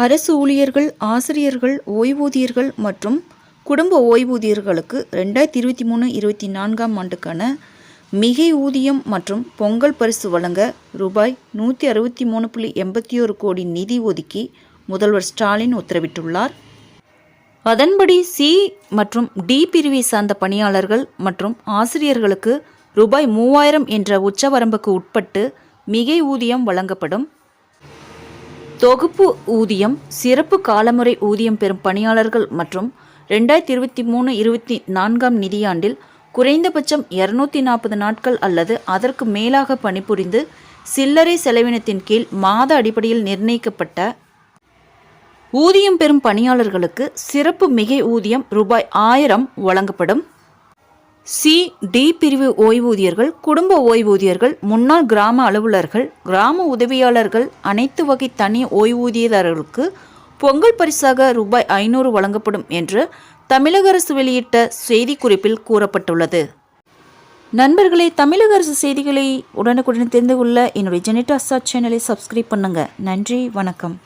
அரசு ஊழியர்கள், ஆசிரியர்கள், ஓய்வூதியர்கள் மற்றும் குடும்ப ஓய்வூதியர்களுக்கு 2023-24 ஆண்டுக்கான மிகை ஊதியம் மற்றும் பொங்கல் பரிசு வழங்க ரூபாய் 163.81 கோடி நிதி ஒதுக்கி முதல்வர் ஸ்டாலின் உத்தரவிட்டுள்ளார். அதன்படி சி மற்றும் டி பிரிவை சார்ந்த பணியாளர்கள் மற்றும் ஆசிரியர்களுக்கு ரூபாய் 3000 என்ற உச்சவரம்புக்கு உட்பட்டு மிகை ஊதியம் வழங்கப்படும். தொகுப்பு ஊதியம், சிறப்பு காலமுறை ஊதியம் பெறும் பணியாளர்கள் மற்றும் 2023-24 நிதியாண்டில் குறைந்தபட்சம் 240 நாட்கள் அல்லது அதற்கு மேலாக பணிபுரிந்து சில்லறை செலவினத்தின் கீழ் மாத அடிப்படையில் நிர்ணயிக்கப்பட்ட ஊதியம் பெறும் பணியாளர்களுக்கு சிறப்பு மிகை ஊதியம் ரூபாய் 1000 வழங்கப்படும். சி, டி பிரிவு ஓய்வூதியர்கள், குடும்ப ஓய்வூதியர்கள், முன்னாள் கிராம அலுவலர்கள், கிராம உதவியாளர்கள், அனைத்து வகை தனி ஓய்வூதியதாரர்களுக்கு பொங்கல் பரிசாக ரூபாய் 500 வழங்கப்படும் என்று தமிழக அரசு வெளியிட்ட செய்திக்குறிப்பில் கூறப்பட்டுள்ளது. நண்பர்களே, தமிழக அரசு செய்திகளை உடனுக்குடன் தெரிந்து கொள்ள என்னுடைய ஜெனிடாஸா சேனலை சப்ஸ்கிரைப் பண்ணுங்க. நன்றி, வணக்கம்.